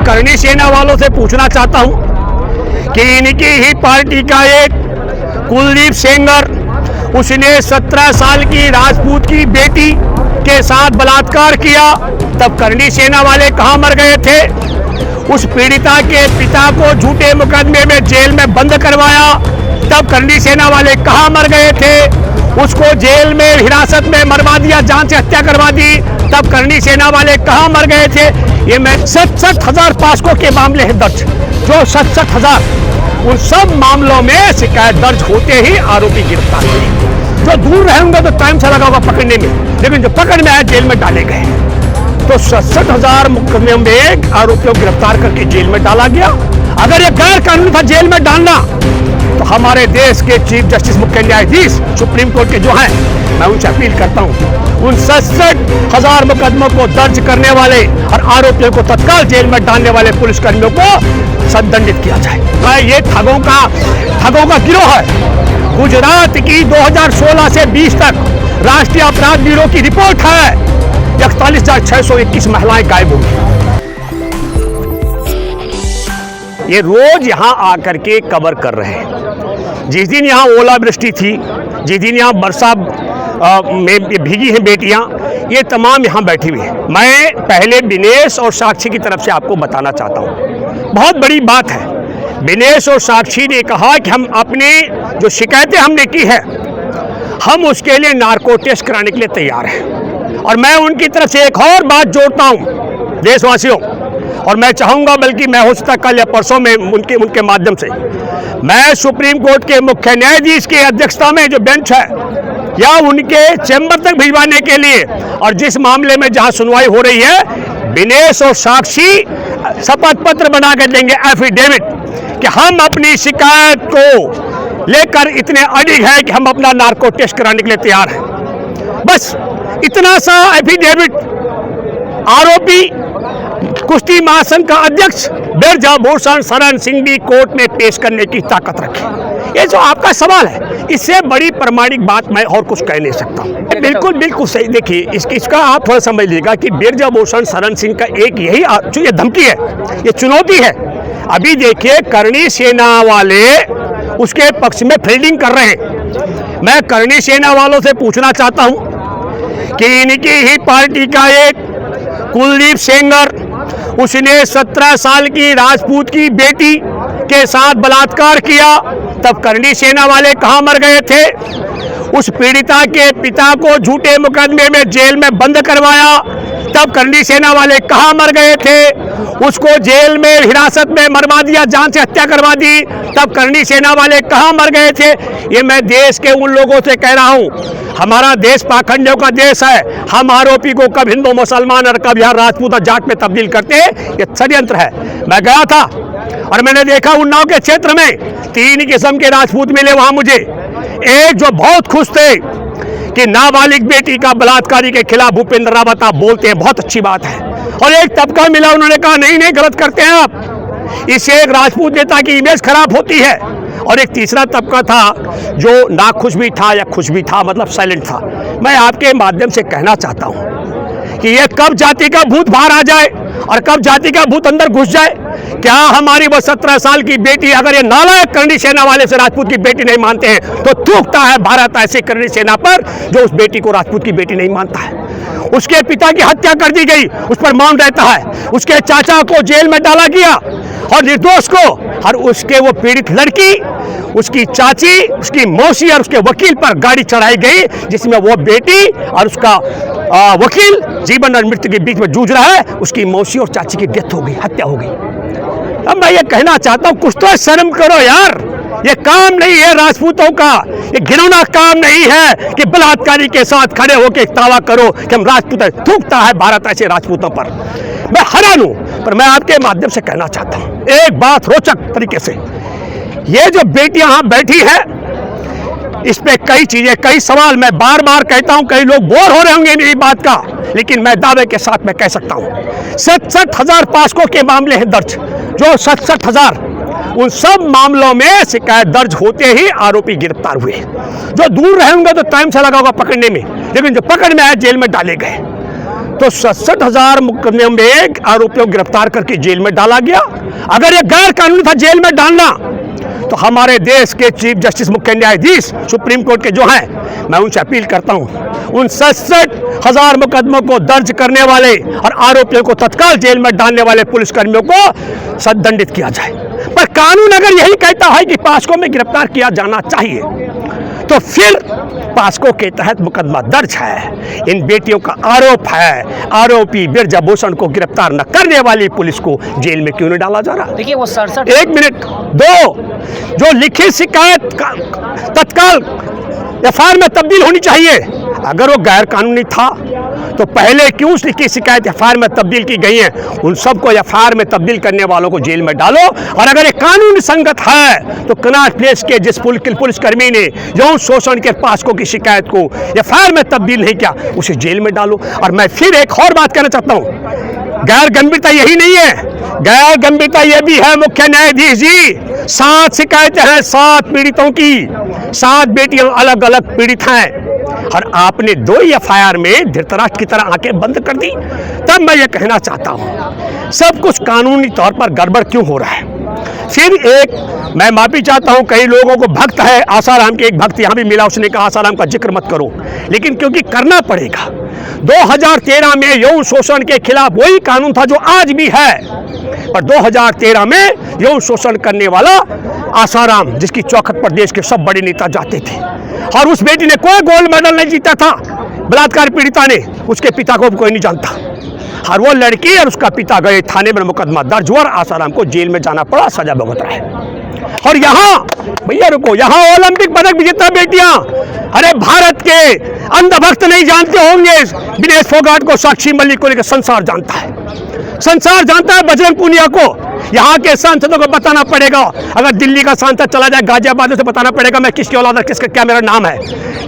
करनी सेना वालों से पूछना चाहता हूं कि इनकी ही पार्टी का एक कुलदीप सेंगर, उसने 17 साल की राजपूत की बेटी के साथ बलात्कार किया, तब करनी सेना वाले कहां मर गए थे? उस पीड़िता के पिता को झूठे मुकदमे में जेल में बंद करवाया, तब करनी सेना वाले कहां मर गए थे? उसको जेल में हिरासत में मरवा दिया, जान से हत्या करवा दी, तब करनी सेना वाले कहां मर गए थे? ये मैं 67,000 पास्को के मामले हैं दर्ज, जो 67,000, उन सब मामलों में शिकायत दर्ज होते ही आरोपी गिरफ्तार हुए। जो दूर रहेंगे तो टाइम से लगा होगा पकड़ने में, लेकिन जो पकड़ में आए जेल में डाले गए। तो 67,000 मुकदमे में आरोपियों को गिरफ्तार करके जेल में डाला गया। अगर ये गैर कानूनी था जेल में डालना, तो हमारे देश के चीफ जस्टिस मुख्य न्यायाधीश सुप्रीम कोर्ट के जो हैं, मैं उनसे अपील करता हूं, उन 67,000 मुकदमों को दर्ज करने वाले और आरोपियों को तत्काल जेल में डालने वाले पुलिसकर्मियों को संदंडित किया जाए। ये ठगों का गिरोह है। गुजरात की 2016 से 20 तक राष्ट्रीय अपराध ब्यूरो की रिपोर्ट है, 41,621 महिलाएं गायब हो गई। ये रोज यहां आकर के कवर कर रहे हैं। जिस दिन यहां ओलावृष्टि थी, जिस दिन यहां बरसा में भीगी हैं बेटियां, ये तमाम यहां बैठी हुई हैं। मैं पहले विनेश और साक्षी की तरफ से आपको बताना चाहता हूं, बहुत बड़ी बात है। विनेश और साक्षी ने कहा कि हम अपनी जो शिकायतें हमने की है, हम उसके लिए नार्को टेस्ट कराने के लिए तैयार हैं। और मैं उनकी तरफ से एक और बात जोड़ता हूं देशवासियों, और मैं चाहूंगा, बल्कि मैं हो सकता कल या परसों में उनके माध्यम से मैं सुप्रीम कोर्ट के मुख्य न्यायाधीश की अध्यक्षता में जो बेंच है, या उनके चैम्बर तक भिजवाने के लिए, और जिस मामले में जहां सुनवाई हो रही है, विनेश और साक्षी शपथ पत्र बना कर देंगे, एफिडेविट, कि हम अपनी शिकायत को लेकर इतने अडिग हैं कि हम अपना नार्को टेस्ट कराने के लिए तैयार हैं। बस इतना सा एफिडेविट आरोपी कुश्ती महासंघ का अध्यक्ष ब्रजभूषण शरण सिंह भी कोर्ट में पेश करने की ताकत रखे। ये जो आपका सवाल है, इससे बड़ी प्रमाणिक बात मैं और कुछ कह नहीं सकता। बिल्कुल सही। देखिए, इसका आप थोड़ा समझ लीजिएगा कि ब्रजभूषण शरण सिंह का एक यही ये धमकी है, ये चुनौती है। अभी देखिए, करनी सेना वाले उसके पक्ष में फील्डिंग कर रहे हैं। मैं करनी सेना वालों से पूछना चाहता हूं कि इनकी ही पार्टी का एक कुलदीप सेंगर, उसने 17 साल की राजपूत की बेटी के साथ बलात्कार किया, तब करनी सेना वाले कहां मर गए थे? उस पीड़िता के पिता को झूठे मुकदमे में जेल में बंद करवाया, तब करनी सेना वाले कहां मर गए थे? उसको जेल में हिरासत में मरवा दिया, जान से हत्या करवा दी, तब करनी सेना वाले कहां मर गए थे? ये मैं देश के उन लोगों से कह रहा हूं, हमारा देश पाखंडियों का देश है। हम आरोपी को कब हिंदू मुसलमान और कब यहाँ राजपूत और जाट में तब्दील करते हैं, ये षड्यंत्र है। मैं गया था और मैंने देखा उन्नाव के क्षेत्र में 3 किस्म के राजपूत मिले वहां मुझे। एक जो बहुत खुश थे कि नाबालिग बेटी का बलात्कारी के खिलाफ भूपेंद्र रावत आप बोलते हैं, बहुत अच्छी बात है। और एक तबका मिला, उन्होंने कहा नहीं गलत करते हैं आप, इससे एक राजपूत नेता की इमेज खराब होती है। और एक तीसरा तबका था जो ना खुश भी था या खुश भी था, मतलब साइलेंट था। मैं आपके माध्यम से कहना चाहता हूं कि ये कब जाति का भूत बाहर आ जाए और कब जाति का भूत अंदर घुस जाए। क्या हमारी वो 17 साल की बेटी, अगर ये नालायक करनी सेना वाले से राजपूत की बेटी नहीं मानते हैं, तो थूकता है भारत ऐसे करनी सेना पर जो उस बेटी को राजपूत की बेटी नहीं मानता है। उसके पिता की हत्या कर दी गई, उस पर मौन रहता है। उसके चाचा को जेल में डाला गया और निर्दोष को, और उसके वो पीड़ित लड़की, उसकी चाची, उसकी मौसी और उसके वकील पर गाड़ी चढ़ाई गई, जिसमें वो बेटी और उसका वकील जीवन और मृत्यु के बीच में जूझ रहा है। उसकी मौसी और चाची की डेथ हो गई, हत्या हो गई। अब मैं ये कहना चाहता हूं, कुछ तो शर्म करो यार। ये काम नहीं है राजपूतों का, ये घिनौना काम नहीं है कि बलात्कारी के साथ खड़े होकर दावा करो कि हम राजपूत हैं। थूकता है भारत ऐसे राजपूतों पर। मैं हैरान हूं, पर मैं आपके माध्यम से कहना चाहता हूं एक बात रोचक तरीके से। ये जो बेटी यहां बैठी है, इस पे कई चीजें, कई सवाल मैं बार बार कहता हूं, कई लोग बोर हो रहे होंगे मेरी बात का, लेकिन मैं दावे के साथ मैं कह सकता हूं 67,000 पास्को के मामले हैं दर्ज, जो 67,000, उन सब मामलों में शिकायत दर्ज होते ही आरोपी गिरफ्तार हुए। जो दूर रहेंगे तो टाइम से लगा होगा पकड़ने में, लेकिन जो पकड़ में आए जेल में डाले गए। तो 67,000 मुकदमे में आरोपियों को गिरफ्तार करके जेल में डाला गया। अगर ये गैर कानूनी था जेल में डालना, तो हमारे देश के चीफ जस्टिस मुख्य न्यायाधीश सुप्रीम कोर्ट के जो हैं, मैं उनसे अपील करता हूं उन 67,000 मुकदमों को दर्ज करने वाले और आरोपियों को तत्काल जेल में डालने वाले पुलिसकर्मियों को सददंडित किया जाए। पर कानून अगर यही कहता है कि पास्को में गिरफ्तार किया जाना चाहिए, तो फिर पास्को के तहत मुकदमा दर्ज है। इन बेटियों का आरोप है, आरोपी बिरजा भूषण को गिरफ्तार न करने वाली पुलिस को जेल में क्यों नहीं डाला जा रहा? देखिए वो 67 एक मिनट, दो, जो लिखित शिकायत तत्काल एफआईआर में तब्दील होनी चाहिए। अगर वो गैर कानूनी था तो पहले क्यों उस लिखित शिकायत एफआईआर में तब्दील की गई है? उन सबको एफआईआर में तब्दील करने वालों को जेल में डालो। और अगर ये कानून संगत है तो कनॉट प्लेस के जिस पुलिसकर्मी ने यौन शोषण के पास्को की शिकायत को एफआईआर में तब्दील नहीं किया, उसे जेल में डालो। और मैं फिर एक और बात कहना चाहता हूँ, गैर गंभीरता यही नहीं है, गैर गंभीरता यह भी है मुख्य न्यायाधीश जी। 7 शिकायतें हैं 7 पीड़ितों की, 7 बेटियां अलग अलग पीड़ित हैं, और आपने 2 एफआईआर में धृतराष्ट्र की तरह आंखें बंद कर दी। तब मैं ये कहना चाहता हूं सब कुछ कानूनी तौर पर गड़बड़ क्यों हो रहा है? फिर एक मैं माफी चाहता हूं, कई लोगों को भक्त है, आसाराम के एक भक्त यहां भी मिला, उसने कहा आसाराम का जिक्र मत करो, लेकिन क्योंकि करना पड़ेगा। 2013 में यौन शोषण के खिलाफ वही कानून था जो आज भी है, पर 2013 में यौन शोषण करने वाला आसाराम, जिसकी चौखट पर देश के सब बड़े नेता जाते थे, और उस बेटी ने कोई गोल्ड मेडल नहीं जीता था, बलात्कार पीड़िता ने, उसके पिता को कोई नहीं जानता, और वो लड़की और उसका पिता गए थाने में, मुकदमा दर्ज हुआ, आसाराम को जेल में जाना पड़ा, सजा भुगत रहा है। और यहाँ भैया रुको, यहाँ ओलंपिक पदक विजेता बेटियां, अरे भारत के अंधभक्त नहीं जानते होंगे विनेश फोगाट को, साक्षी मलिक को, लेकर संसार जानता है, संसार जानता है बजरंग पूनिया को। यहाँ के सांसदों को बताना पड़ेगा, अगर दिल्ली का सांसद चला जाए गाजियाबाद से बताना पड़ेगा मैं किसकी औलाद, किसका क्या मेरा नाम है,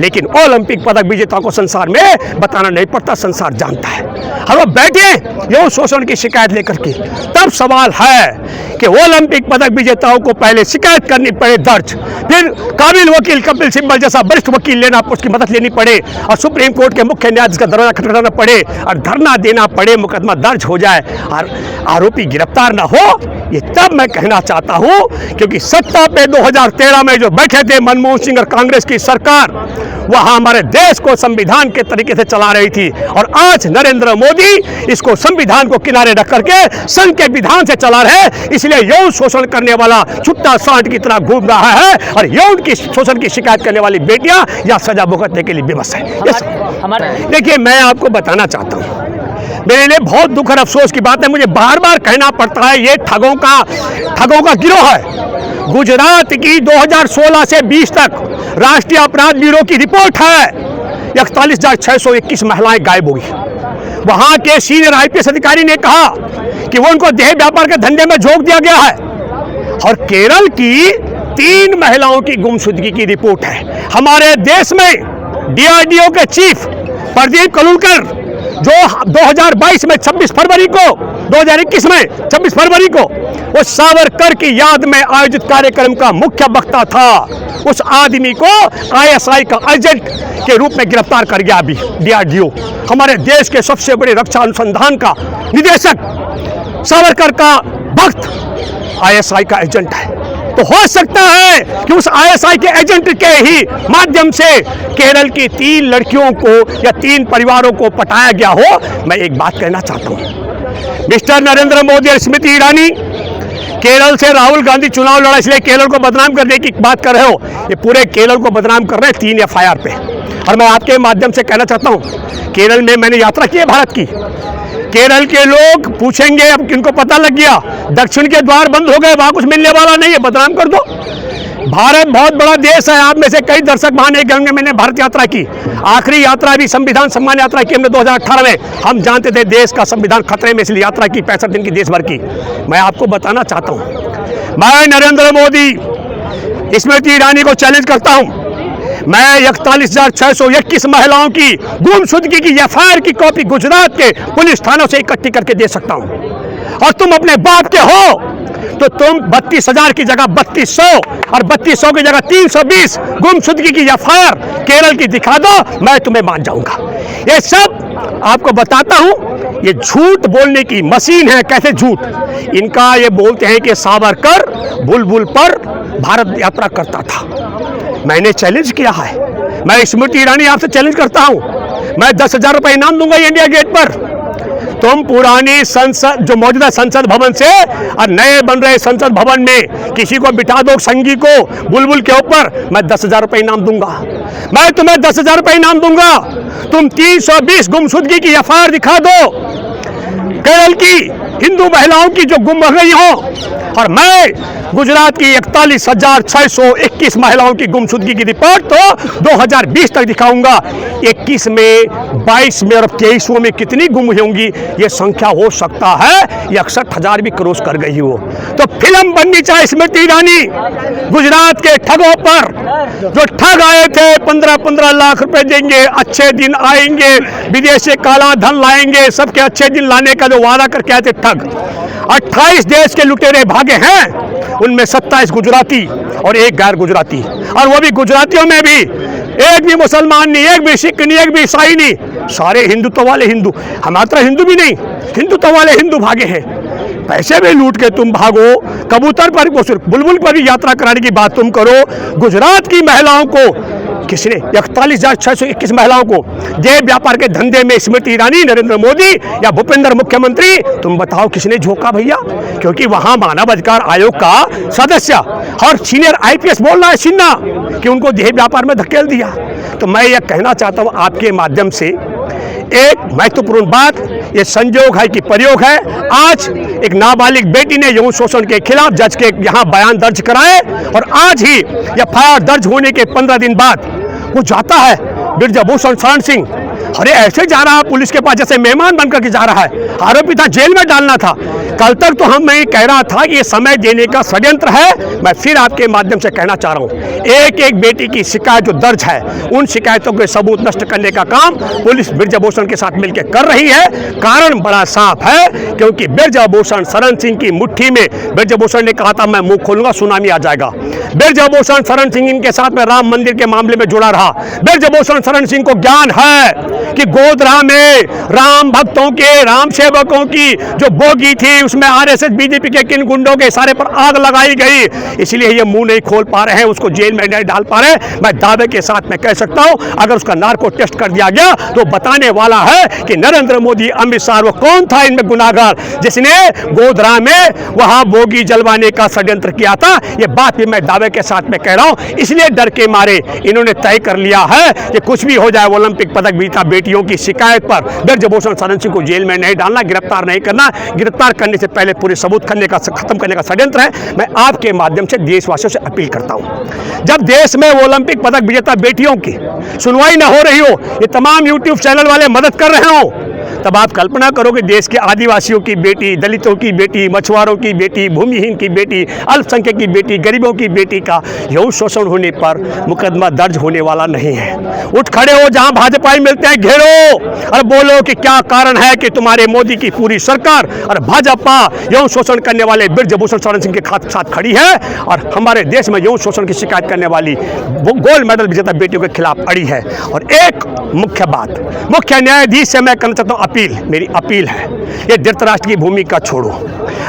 लेकिन ओलंपिक पदक विजेता को संसार में बताना नहीं पड़ता, संसार जानता है। और वो बैठे यौन शोषण की शिकायत लेकर के, तब सवाल है कि ओलंपिक पदक विजेताओं को पहले शिकायत करनी पड़े दर्ज, फिर काबिल वकील कपिल सिब्बल जैसा वरिष्ठ वकील लेना, उसकी मदद लेनी पड़े, और सुप्रीम कोर्ट के मुख्य न्यायाधीश का दरवाजा खटखटाना पड़े, और धरना देना पड़े, मुकदमा दर्ज हो जाए और आरोपी गिरफ्तार ना हो। ये तब मैं कहना चाहता हूं क्योंकि सत्ता पे 2013 में जो बैठे थे मनमोहन सिंह और कांग्रेस की सरकार, वहां हमारे देश को संविधान के तरीके से चला रही थी, और आज नरेंद्र मोदी इसको संविधान को किनारे रख करके संघ के विधान से चला रहे। इसलिए यौन शोषण करने वाला छुट्टा सांड की तरह घूम रहा है, और यौन की शोषण की शिकायत करने वाली बेटियां या सजा भुगतने के लिए बेबस है। देखिए, मैं आपको बताना चाहता हूं, मेरे लिए बहुत दुख और अफसोस की बात है, मुझे बार बार कहना पड़ता है, ये ठगों का गिरोह है। गुजरात की 2016 से 20 तक राष्ट्रीय अपराध ब्यूरो की रिपोर्ट है, 41,621 महिलाएं गायब हो गई। वहां के सीनियर आईपीएस अधिकारी ने कहा कि वो उनको देह व्यापार के धंधे में झोंक दिया गया है। और केरल की 3 महिलाओं की गुमशुदगी की रिपोर्ट है। हमारे देश में डीआरडीओ के चीफ प्रदीप कलुलकर, जो 2022 में 26 फरवरी को 2021 में 26 फरवरी को वो सावरकर की याद में आयोजित कार्यक्रम का मुख्य वक्ता था, उस आदमी को आईएसआई का एजेंट के रूप में गिरफ्तार कर गया अभी डीआरडीओ। हमारे देश के सबसे बड़े रक्षा अनुसंधान का निदेशक सावरकर का भक्त आईएसआई का एजेंट है। तो हो सकता है कि उस आईएसआई के एजेंट के ही माध्यम से केरल की 3 लड़कियों को या 3 परिवारों को पटाया गया हो। मैं एक बात कहना चाहता हूं, मिस्टर नरेंद्र मोदी और स्मृति ईरानी, केरल से राहुल गांधी चुनाव लड़ा इसलिए केरल को बदनाम करने की बात कर रहे हो, ये पूरे केरल को बदनाम कर रहे हैं 3 एफआईआर पे। और मैं आपके माध्यम से कहना चाहता हूं, केरल में मैंने यात्रा की है भारत की, केरल के लोग पूछेंगे, अब किनको पता लग गया दक्षिण के द्वार बंद हो गए, वहां कुछ मिलने वाला नहीं है, बदनाम कर दो। भारत बहुत बड़ा देश है, आप में से कई दर्शक वहां नहीं गए, मैंने भारत यात्रा की, आखिरी यात्रा भी संविधान सम्मान यात्रा की हमने 2018 में। हम जानते थे देश का संविधान खतरे में, इसलिए यात्रा की 65 दिन की देश भर की। मैं आपको बताना चाहता हूं, मैं नरेंद्र मोदी स्मृति ईरानी को चैलेंज करता हूं, मैं 41,621 महिलाओं की गुमशुदगी की एफआईआर की कॉपी गुजरात के पुलिस थानों से इकट्ठी करके दे सकता हूं। और तुम अपने बाप के हो, तो तुम 32,000 की जगह 3200 और 3200 की जगह 320 गुमशुदगी की एफआईआर केरल की दिखा दो, मैं तुम्हें मान जाऊंगा। ये सब आपको बताता हूं, ये झूठ बोलने की मशीन है। कैसे झूठ? इनका ये बोलते हैं कि सावरकर बुलबुल पर भारत यात्रा करता था। मैंने चैलेंज किया है, मैं स्मृति ईरानी आपसे चैलेंज करता हूं, मैं 10,000 रुपए इनाम दूंगा इंडिया गेट पर। तुम पुरानी संसद, जो मौजूदा संसद भवन से और नए बन रहे संसद भवन में किसी को बिठा दो, संघी को बुलबुल के ऊपर, मैं 10,000 रुपए इनाम दूंगा। मैं तुम्हें 10,000 रुपए इनाम दूंगा। तुम 320 गुमशुदगी की एफआईआर दिखा दो केरल की हिंदू महिलाओं की जो गुम हो गई हो, और मैं गुजरात की 41,621 महिलाओं की गुमशुदगी की रिपोर्ट तो 2020 तक दिखाऊंगा। 21 में, 22 में और 23 में कितनी गुम होंगी ये संख्या हो सकता है ये 61,000 भी क्रॉस कर गई हो। तो फिल्म बननी चाहिए स्मृति ईरानी गुजरात के ठगों पर, जो ठग आए थे 15-15 लाख रुपए देंगे, अच्छे दिन आएंगे, विदेश से काला धन लाएंगे, सबके अच्छे दिन लाने का जो वादा करके आए थे ठग। 28 देश के लुटेरे भागे हैं, उनमें 27 गुजराती और 1 गैर गुजराती, और वो भी गुजरातियों में भी एक भी मुसलमान नहीं, एक भी सिख नहीं, एक भी ईसाई नहीं, सारे हिंदुत्व वाले हिंदू। हमारा तरह हिंदू भी नहीं, हिंदुत्व वाले हिंदू भागे हैं। पैसे भी लूट के तुम भागो, कबूतर पर, बुलबुल पर भी यात्रा कराने की बात तुम करो। गुजरात की महिलाओं को किसने, 41,621 महिलाओं को जय व्यापार के धंधे में स्मृति ईरानी, नरेंद्र मोदी या भूपेंद्र मुख्यमंत्री, तुम बताओ किसने झोंका भैया? क्योंकि वहां मानव अधिकार आयोग का सदस्य और सीनियर आईपीएस बोल रहा है सिन्हा कि उनको देह व्यापार में धकेल दिया। तो मैं यह कहना चाहता हूं आपके माध्यम से, एक महत्वपूर्ण बात, ये संजोग है कि प्रयोग है। आज एक नाबालिग बेटी ने यौन शोषण के खिलाफ जज के यहाँ बयान दर्ज कराए, और आज ही एफआईआर दर्ज होने के 15 दिन बाद वो जाता है ब्रजभूषण शरण सिंह। अरे ऐसे जा रहा है पुलिस के पास जैसे मेहमान बनकर के जा रहा है, आरोपी था, जेल में डालना था। कल तक तो मैं कह रहा था कि ये समय देने का षड्यंत्र है। मैं फिर आपके माध्यम से कहना चाह रहा हूँ, एक एक बेटी की शिकायत जो दर्ज है, उन शिकायतों के सबूत नष्ट करने का काम पुलिस ब्रजभूषण के साथ मिलकर कर रही है। कारण बड़ा साफ है, क्योंकि ब्रजभूषण शरण सिंह की मुट्ठी में, ब्रजभूषण ने कहा था मैं मुंह खोलूंगा सुनामी आ जाएगा। ब्रजभूषण शरण सिंह इनके साथ में राम मंदिर के मामले में जुड़ा रहा। ब्रजभूषण शरण सिंह को ज्ञान है कि गोधरा में राम भक्तों के, राम सेवकों की जो बोगी थी उसमें आरएसएस बीजेपी के किन गुंडों के इशारे पर आग लगाई गई, इसलिए ये मुंह नहीं खोल पा रहे हैं, उसको जेल में नहीं डाल पा रहे। मैं दावे के साथ मैं कह सकता हूं, अगर उसका नार्को टेस्ट कर दिया गया तो बताने वाला है कि नरेंद्र मोदी, अमित शाह, वो कौन था इनमें गुनाहगार जिसने गोधरा में वहां बोगी जलवाने का षड्यंत्र किया था। ये बात भी मैं दावे के साथ में कह रहा हूं। इसलिए डर के मारे इन्होंने तय कर लिया है कि कुछ भी हो जाए, ओलंपिक पदक विजेता बेटियों की शिकायत पर ब्रजभूषण शरण सिंह को जेल में नहीं डालना, गिरफ्तार नहीं करना। गिरफ्तार करने से पहले पूरे सबूत खत्म करने का षड्यंत्र है। मैं आपके माध्यम से देशवासियों से अपील करता हूं, जब देश में ओलंपिक पदक विजेता बेटियों की सुनवाई न हो रही हो, ये तमाम यूट्यूब चैनल वाले मदद कर रहे हो, तब आप कल्पना करो कि देश के आदिवासियों की बेटी, दलितों की बेटी, मछुआरों की बेटी, भूमिहीन की बेटी, अल्पसंख्यक की बेटी, गरीबों की बेटी का यौन शोषण होने पर मुकदमा दर्ज होने वाला नहीं है। उठ खड़े हो, जहां भाजपाई मिलते हैं घेरो और बोलो कि क्या कारण है कि तुम्हारे मोदी की पूरी सरकार और भाजपा यौन शोषण करने वाले ब्रजभूषण शरण सिंह के साथ खड़ी है, और हमारे देश में यौन शोषण की शिकायत करने वाली गोल्ड मेडल विजेता बेटियों के खिलाफ अड़ी है। और एक मुख्य बात, मुख्य न्यायाधीश से मैं करना चाहता हूं अपील, मेरी अपील है, ये धृतराष्ट्र की भूमिका छोड़ो।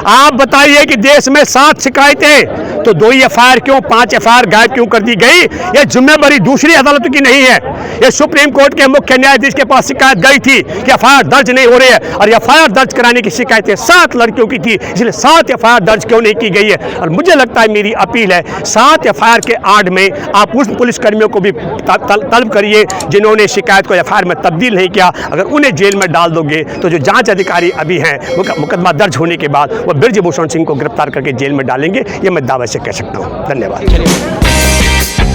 आप बताइए कि देश में 7 शिकायतें तो 2 एफआईआर क्यों, 5 एफआईआर गायब क्यों कर दी गई? ये जिम्मेदारी दूसरी अदालतों की नहीं है। ये सुप्रीम कोर्ट के मुख्य न्यायाधीश के पास शिकायत गई थी कि एफआईआर दर्ज नहीं हो रही है, और एफआईआर दर्ज कराने की शिकायतें 7 लड़कियों की थी, इसलिए 7 एफआईआर दर्ज क्यों नहीं की गई है? और मुझे लगता है, मेरी अपील है, 7 एफआईआर के आड़ में आप उस पुलिसकर्मियों को भी तलब करिए जिन्होंने शिकायत को एफआईआर में तब्दील नहीं किया। अगर उन्हें जेल में डाल दोगे तो जो जांच अधिकारी अभी हैं, मुकदमा दर्ज होने के बाद वो ब्रजभूषण सिंह को गिरफ्तार करके जेल में डालेंगे, ये मैं दावे से कह सकता हूँ। धन्यवाद।